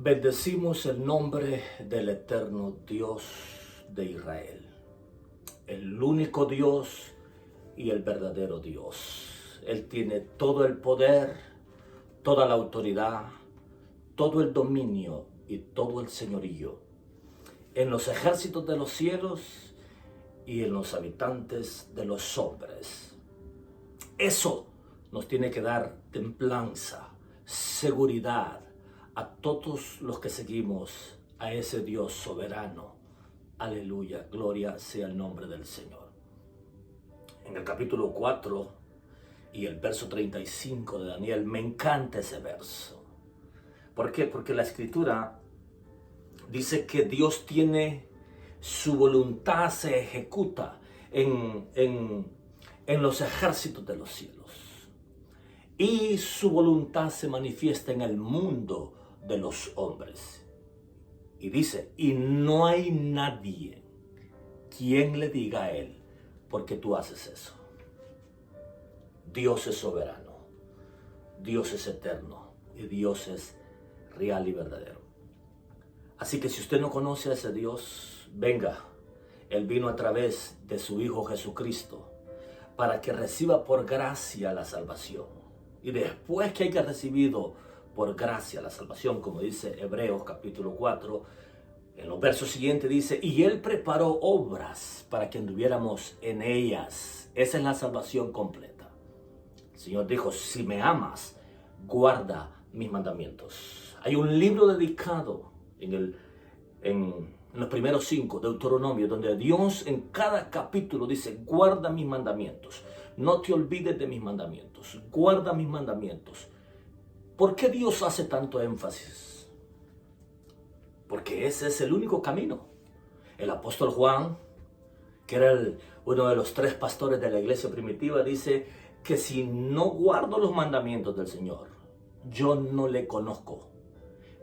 Bendecimos el nombre del eterno Dios de Israel, el único Dios y el verdadero Dios. Él tiene todo el poder, toda la autoridad, todo el dominio y todo el señorío en los ejércitos de los cielos y en los habitantes de los hombres. Eso nos tiene que dar templanza, seguridad a todos los que seguimos a ese Dios soberano. Aleluya, gloria sea el nombre del Señor. En el capítulo 4 y el verso 35 de Daniel, me encanta ese verso. ¿Por qué? Porque la Escritura dice que Dios tiene su voluntad, se ejecuta en los ejércitos de los cielos. Y su voluntad se manifiesta en el mundo de los hombres. Y dice, y no hay nadie quien le diga a él, ¿por qué tú haces eso? Dios es soberano, Dios es eterno y Dios es real y verdadero. Así que si usted no conoce a ese Dios, venga. Él vino a través de su Hijo Jesucristo para que reciba por gracia la salvación. Y después que haya recibido por gracia la salvación, como dice Hebreos capítulo 4, en los versos siguientes dice, y Él preparó obras para que anduviéramos en ellas. Esa es la salvación completa. El Señor dijo, si me amas, guarda mis mandamientos. Hay un libro dedicado en los primeros 5, Deuteronomio, donde Dios en cada capítulo dice, guarda mis mandamientos. No te olvides de mis mandamientos. Guarda mis mandamientos. ¿Por qué Dios hace tanto énfasis? Porque ese es el único camino. El apóstol Juan, que era uno de los 3 pastores de la iglesia primitiva, dice que si no guardo los mandamientos del Señor, yo no le conozco.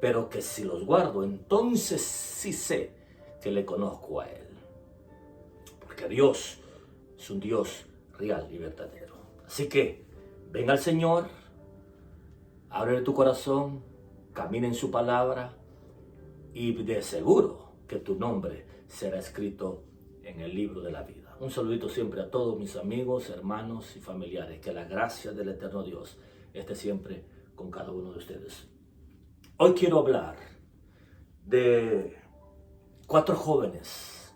Pero que si los guardo, entonces sí sé que le conozco a Él. Porque Dios es un Dios real y verdadero. Así que ven al Señor, ábrele tu corazón, camina en su palabra y de seguro que tu nombre será escrito en el libro de la vida. Un saludito siempre a todos mis amigos, hermanos y familiares. Que la gracia del eterno Dios esté siempre con cada uno de ustedes. Hoy quiero hablar de 4 jóvenes,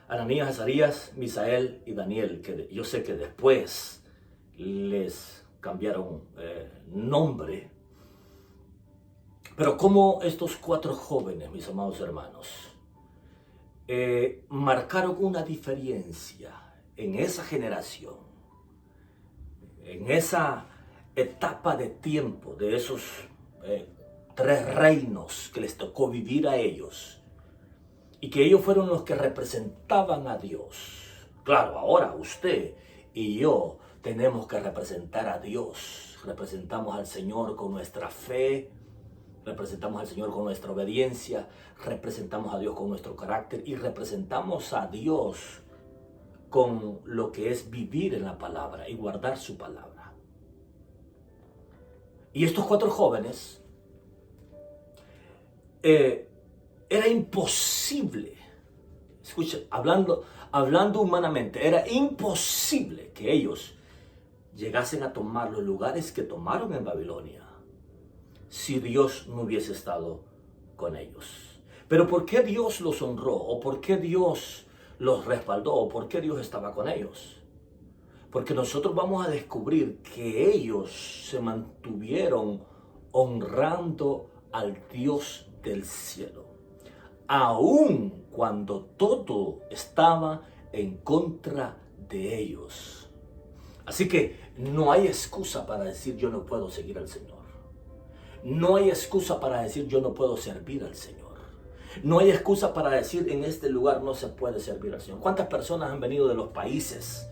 Ananías, Azarías, Misael y Daniel, que yo sé que después les cambiaron nombre. Pero como estos 4 jóvenes, mis amados hermanos, marcaron una diferencia en esa generación, en esa etapa de tiempo de esos 3 reinos que les tocó vivir a ellos, y que ellos fueron los que representaban a Dios. Claro, ahora usted y yo tenemos que representar a Dios. Representamos al Señor con nuestra fe, representamos al Señor con nuestra obediencia, representamos a Dios con nuestro carácter y representamos a Dios con lo que es vivir en la palabra y guardar su palabra. Y estos 4 jóvenes, era imposible, escuchen, hablando humanamente, era imposible que ellos llegasen a tomar los lugares que tomaron en Babilonia si Dios no hubiese estado con ellos. Pero ¿por qué Dios los honró? ¿O por qué Dios los respaldó? ¿O por qué Dios estaba con ellos? Porque nosotros vamos a descubrir que ellos se mantuvieron honrando al Dios del cielo, aun cuando todo estaba en contra de ellos. Así que no hay excusa para decir yo no puedo seguir al Señor. No hay excusa para decir yo no puedo servir al Señor. No hay excusa para decir en este lugar no se puede servir al Señor. ¿Cuántas personas han venido de los países?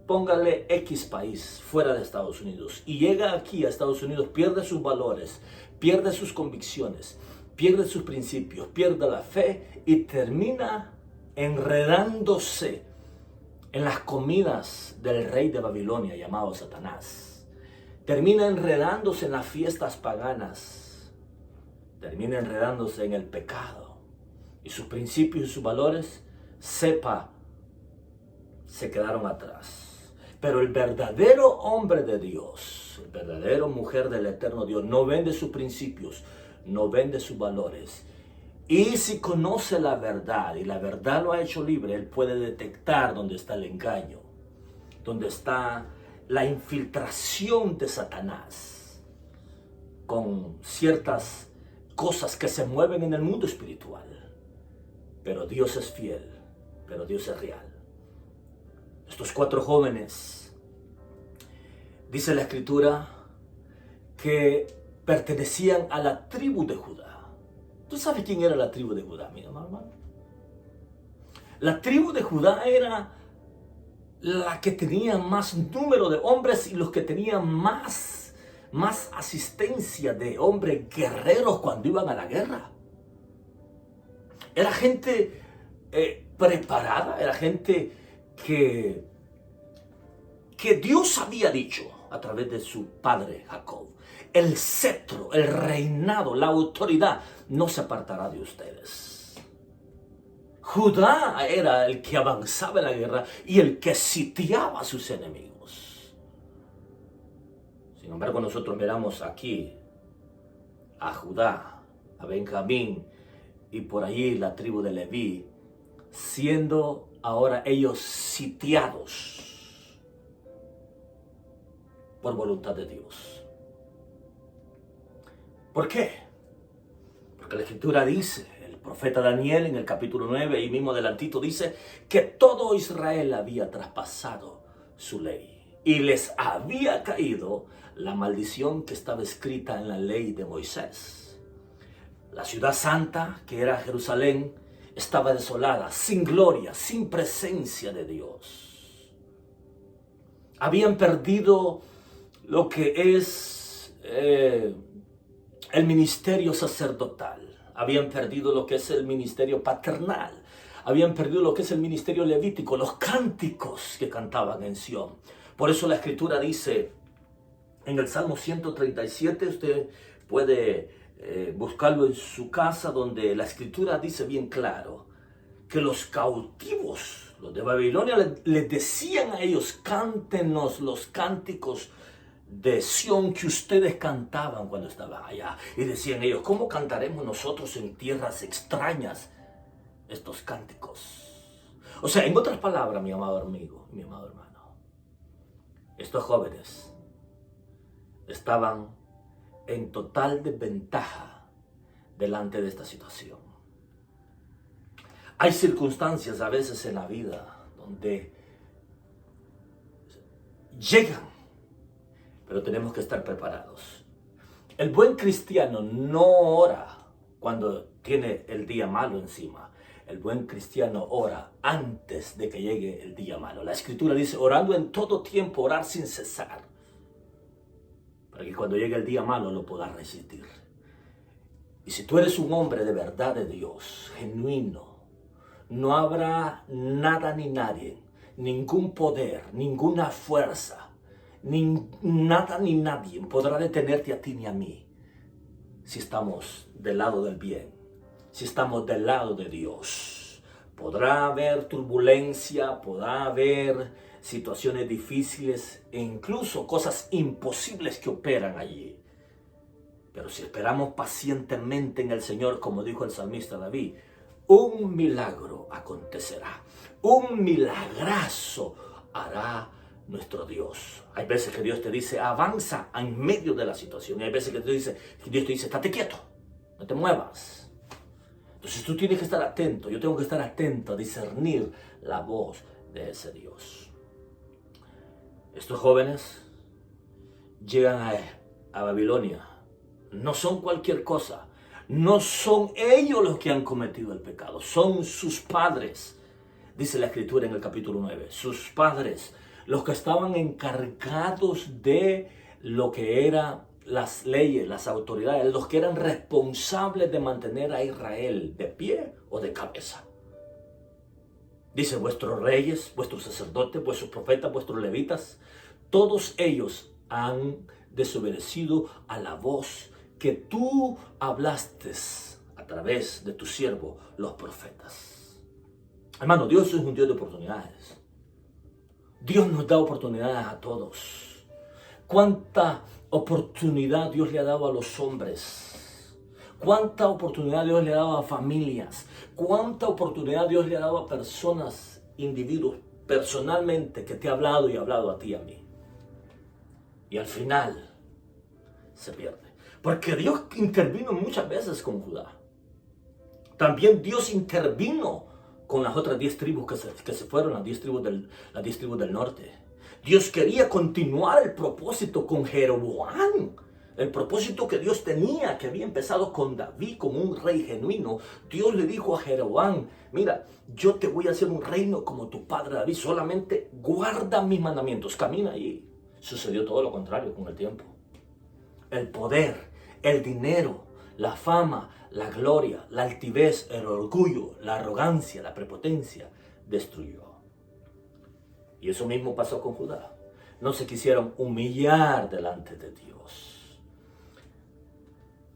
Póngale X país fuera de Estados Unidos y llega aquí a Estados Unidos, pierde sus valores, pierde sus convicciones, pierde sus principios, pierde la fe y termina enredándose en las comidas del rey de Babilonia llamado Satanás. Termina enredándose en las fiestas paganas termina enredándose en el pecado y sus principios y sus valores, sepa, se quedaron atrás. Pero el verdadero hombre de Dios, el verdadero mujer del eterno Dios, no vende sus principios, no vende sus valores. Y si conoce la verdad y la verdad lo ha hecho libre, él puede detectar dónde está el engaño, dónde está la infiltración de Satanás con ciertas cosas que se mueven en el mundo espiritual. Pero Dios es fiel, pero Dios es real. Estos 4 jóvenes, dice la Escritura, que pertenecían a la tribu de Judá. ¿Tú sabes quién era la tribu de Judá, mi hermano? La tribu de Judá era la que tenía más número de hombres y los que tenían más asistencia de hombres guerreros cuando iban a la guerra. Era gente preparada, era gente que Dios había dicho a través de su padre Jacob: el cetro, el reinado, la autoridad no se apartará de ustedes. Judá era el que avanzaba en la guerra y el que sitiaba a sus enemigos. Sin embargo, nosotros miramos aquí a Judá, a Benjamín y por allí la tribu de Leví, siendo ahora ellos sitiados por voluntad de Dios. ¿Por qué? Porque la Escritura dice, el profeta Daniel en el capítulo 9, ahí mismo adelantito, dice que todo Israel había traspasado su ley y les había caído la maldición que estaba escrita en la ley de Moisés. La ciudad santa, que era Jerusalén, estaba desolada, sin gloria, sin presencia de Dios. Habían perdido lo que es el ministerio sacerdotal. Habían perdido lo que es el ministerio paternal. Habían perdido lo que es el ministerio levítico, los cánticos que cantaban en Sión. Por eso la Escritura dice en el Salmo 137, usted puede buscarlo en su casa, donde la Escritura dice bien claro que los cautivos, los de Babilonia, les decían a ellos: cántenos los cánticos de Sión que ustedes cantaban cuando estaban allá. Y decían ellos: ¿cómo cantaremos nosotros en tierras extrañas estos cánticos? O sea, en otras palabras, mi amado amigo, mi amado hermano, estos jóvenes estaban en total desventaja delante de esta situación. Hay circunstancias a veces en la vida donde llegan, pero tenemos que estar preparados. El buen cristiano no ora cuando tiene el día malo encima. El buen cristiano ora antes de que llegue el día malo. La Escritura dice: orando en todo tiempo, orar sin cesar, para que cuando llegue el día malo lo puedas resistir. Y si tú eres un hombre de verdad de Dios, genuino, no habrá nada ni nadie, ningún poder, ninguna fuerza, nada ni nadie podrá detenerte a ti ni a mí, si estamos del lado del bien, si estamos del lado de Dios. Podrá haber turbulencia, podrá haber situaciones difíciles e incluso cosas imposibles que operan allí. Pero si esperamos pacientemente en el Señor, como dijo el salmista David, un milagro acontecerá, un milagrazo hará nuestro Dios. Hay veces que Dios te dice: avanza en medio de la situación. Y hay veces que Dios te dice: estate quieto, no te muevas. Entonces tú tienes que estar atento, yo tengo que estar atento a discernir la voz de ese Dios. Estos jóvenes llegan a Babilonia. No son cualquier cosa. No son ellos los que han cometido el pecado, son sus padres. Dice la Escritura en el capítulo 9, sus padres, los que estaban encargados de lo que eran las leyes, las autoridades, los que eran responsables de mantener a Israel de pie o de cabeza. Dice: vuestros reyes, vuestros sacerdotes, vuestros profetas, vuestros levitas, todos ellos han desobedecido a la voz que tú hablaste a través de tu siervo, los profetas. Hermano, Dios es un Dios de oportunidades. Dios nos da oportunidades a todos. ¿Cuánta oportunidad Dios le ha dado a los hombres? ¿Cuánta oportunidad Dios le ha dado a familias? ¿Cuánta oportunidad Dios le ha dado a personas, individuos, personalmente, que te ha hablado y ha hablado a ti y a mí? Y al final se pierde. Porque Dios intervino muchas veces con Judá. También Dios intervino con las otras 10 tribus que se fueron, las 10 tribus del norte. Dios quería continuar el propósito con Jeroboam. El propósito que Dios tenía, que había empezado con David como un rey genuino. Dios le dijo a Jeroboam: mira, yo te voy a hacer un reino como tu padre David, solamente guarda mis mandamientos, camina. Y sucedió todo lo contrario con el tiempo. El poder, el dinero, la fama, la gloria, la altivez, el orgullo, la arrogancia, la prepotencia, destruyó. Y eso mismo pasó con Judá. No se quisieron humillar delante de Dios.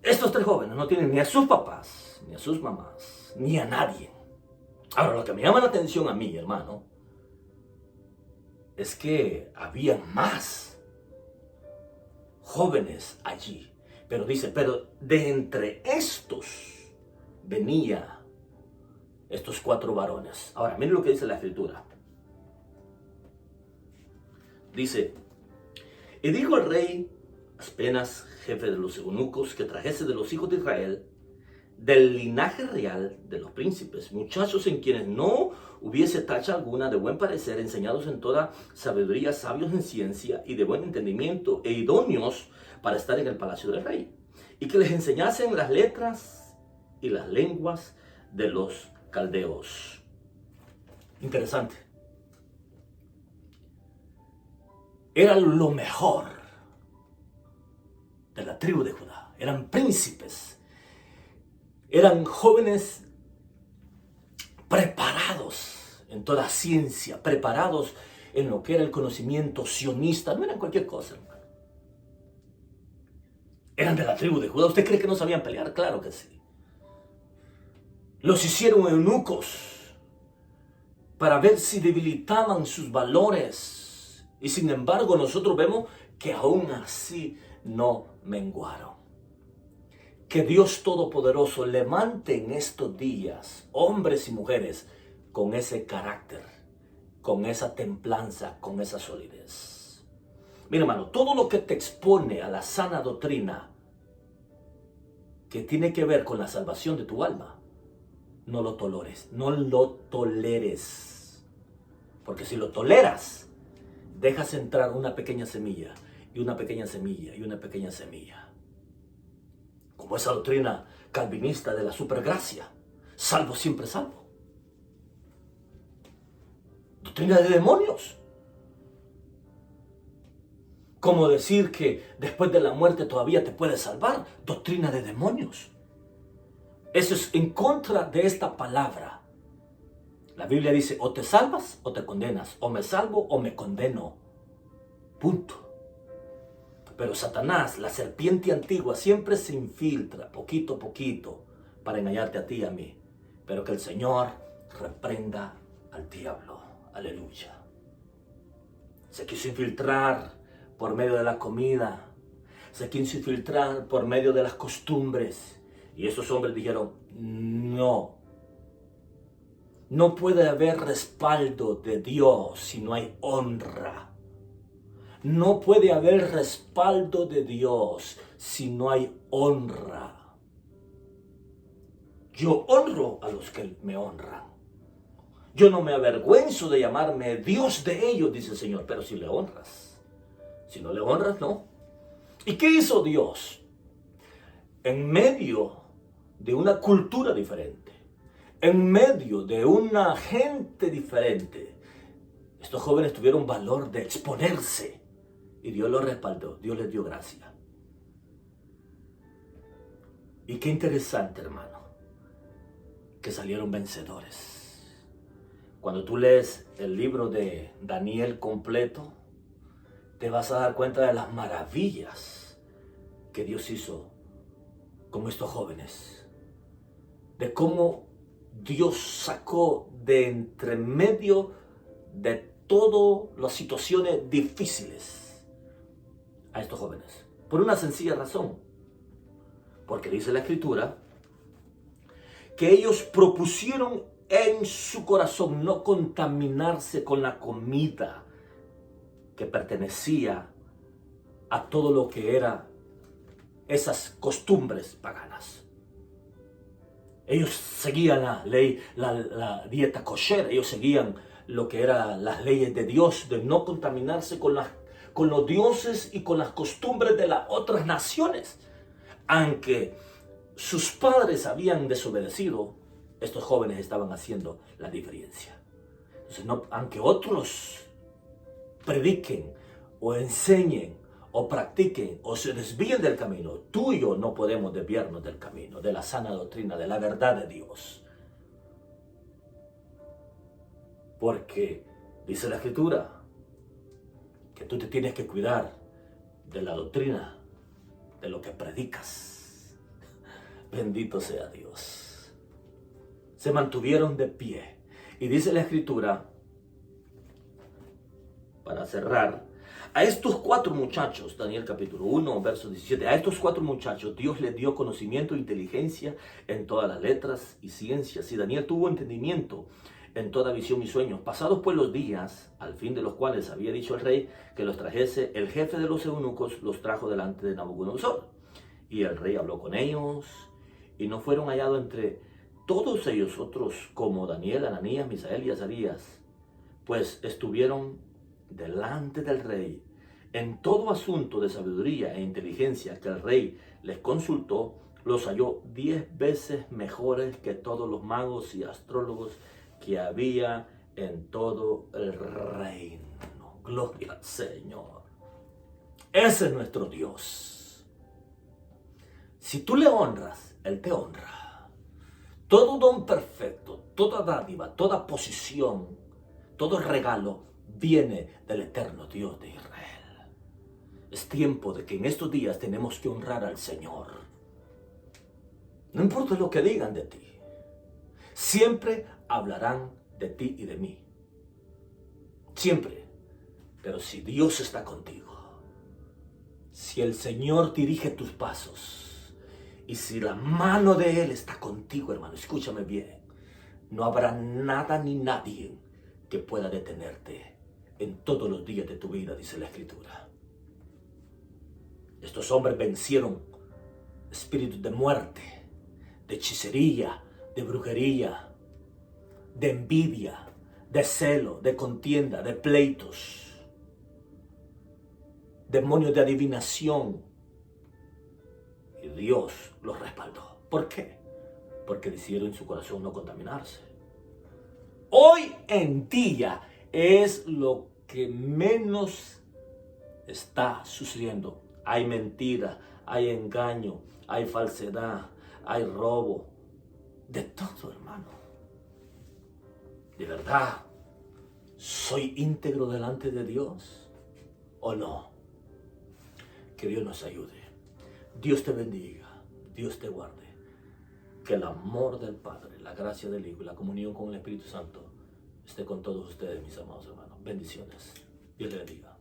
Estos 3 jóvenes no tienen ni a sus papás, ni a sus mamás, ni a nadie. Ahora, lo que me llama la atención a mí, hermano, es que había más jóvenes allí. Pero dice, pero de entre estos venía estos 4 varones. Ahora, miren lo que dice la Escritura. Dice: y dijo el rey Aspenas, jefe de los eunucos, que trajese de los hijos de Israel, del linaje real de los príncipes, muchachos en quienes no hubiese tacha alguna, de buen parecer, enseñados en toda sabiduría, sabios en ciencia y de buen entendimiento, e idóneos para estar en el palacio del rey, y que les enseñasen las letras y las lenguas de los caldeos. Interesante. Era lo mejor de la tribu de Judá. Eran príncipes. Eran jóvenes preparados en toda ciencia, preparados en lo que era el conocimiento sionista. No eran cualquier cosa, hermano. Eran de la tribu de Judá. ¿Usted cree que no sabían pelear? Claro que sí. Los hicieron eunucos para ver si debilitaban sus valores. Y sin embargo, nosotros vemos que aún así no menguaron. Que Dios Todopoderoso levante en estos días hombres y mujeres con ese carácter, con esa templanza, con esa solidez. Mira, hermano, todo lo que te expone a la sana doctrina que tiene que ver con la salvación de tu alma, no lo toleres, no lo toleres. Porque si lo toleras, dejas entrar una pequeña semilla, y una pequeña semilla, y una pequeña semilla. Como esa doctrina calvinista de la supergracia, salvo siempre salvo. Doctrina de demonios. Como decir que después de la muerte todavía te puedes salvar, doctrina de demonios. Eso es en contra de esta palabra. La Biblia dice: o te salvas o te condenas, o me salvo o me condeno. Punto. Pero Satanás, la serpiente antigua, siempre se infiltra poquito a poquito para engañarte a ti y a mí. Pero que el Señor reprenda al diablo. Aleluya. Se quiso infiltrar por medio de la comida. Se quiso infiltrar por medio de las costumbres. Y esos hombres dijeron: no. No puede haber respaldo de Dios si no hay honra. No puede haber respaldo de Dios si no hay honra. Yo honro a los que me honran. Yo no me avergüenzo de llamarme Dios de ellos, dice el Señor, pero si le honras. Si no le honras, no. ¿Y qué hizo Dios? En medio de una cultura diferente, en medio de una gente diferente, estos jóvenes tuvieron valor de exponerse. Y Dios los respaldó, Dios les dio gracia. Y qué interesante, hermano, que salieron vencedores. Cuando tú lees el libro de Daniel completo, te vas a dar cuenta de las maravillas que Dios hizo como estos jóvenes, de cómo Dios sacó de entre medio de todas las situaciones difíciles a estos jóvenes. Por una sencilla razón. Porque dice la Escritura que ellos propusieron en su corazón no contaminarse con la comida que pertenecía a todo lo que era esas costumbres paganas. Ellos seguían la ley, la dieta kosher, ellos seguían lo que eran las leyes de Dios, de no contaminarse con los dioses y con las costumbres de las otras naciones. Aunque sus padres habían desobedecido, estos jóvenes estaban haciendo la diferencia. Entonces, aunque otros prediquen o enseñen o practiquen o se desvíen del camino, tú y yo no podemos desviarnos del camino, de la sana doctrina, de la verdad de Dios. Porque dice la Escritura que tú te tienes que cuidar de la doctrina, de lo que predicas. Bendito sea Dios. Se mantuvieron de pie. Y dice la Escritura, para cerrar, a estos 4 muchachos, Daniel capítulo 1, verso 17, a estos 4 muchachos Dios les dio conocimiento e inteligencia en todas las letras y ciencias. Y Daniel tuvo entendimiento en toda visión y sueños. Pasados pues los días, al fin de los cuales había dicho el rey que los trajese, el jefe de los eunucos los trajo delante de Nabucodonosor. Y el rey habló con ellos, y no fueron hallados entre todos ellos otros como Daniel, Ananías, Misael y Azarías, pues estuvieron delante del rey en todo asunto de sabiduría e inteligencia que el rey les consultó, los halló 10 veces mejores que todos los magos y astrólogos que había en todo el reino. Gloria al Señor. Ese es nuestro Dios. Si tú le honras, Él te honra. Todo don perfecto, toda dádiva, toda posición, todo regalo viene del eterno Dios de Israel. Es tiempo de que en estos días tenemos que honrar al Señor. No importa lo que digan de ti. Siempre hablarán de ti y de mí. Siempre. Pero si Dios está contigo, si el Señor dirige tus pasos, y si la mano de Él está contigo, hermano, escúchame bien, no habrá nada ni nadie que pueda detenerte en todos los días de tu vida, dice la Escritura. Estos hombres vencieron espíritus de muerte, de hechicería, de brujería, de envidia, de celo, de contienda, de pleitos, demonios de adivinación. Y Dios los respaldó. ¿Por qué? Porque decidieron en su corazón no contaminarse. Hoy en día es lo que menos está sucediendo. Hay mentira, hay engaño, hay falsedad, hay robo. De todo, hermano. ¿De verdad soy íntegro delante de Dios o no? Que Dios nos ayude. Dios te bendiga. Dios te guarde. Que el amor del Padre, la gracia del Hijo y la comunión con el Espíritu Santo esté con todos ustedes, mis amados hermanos. Bendiciones. Dios le bendiga.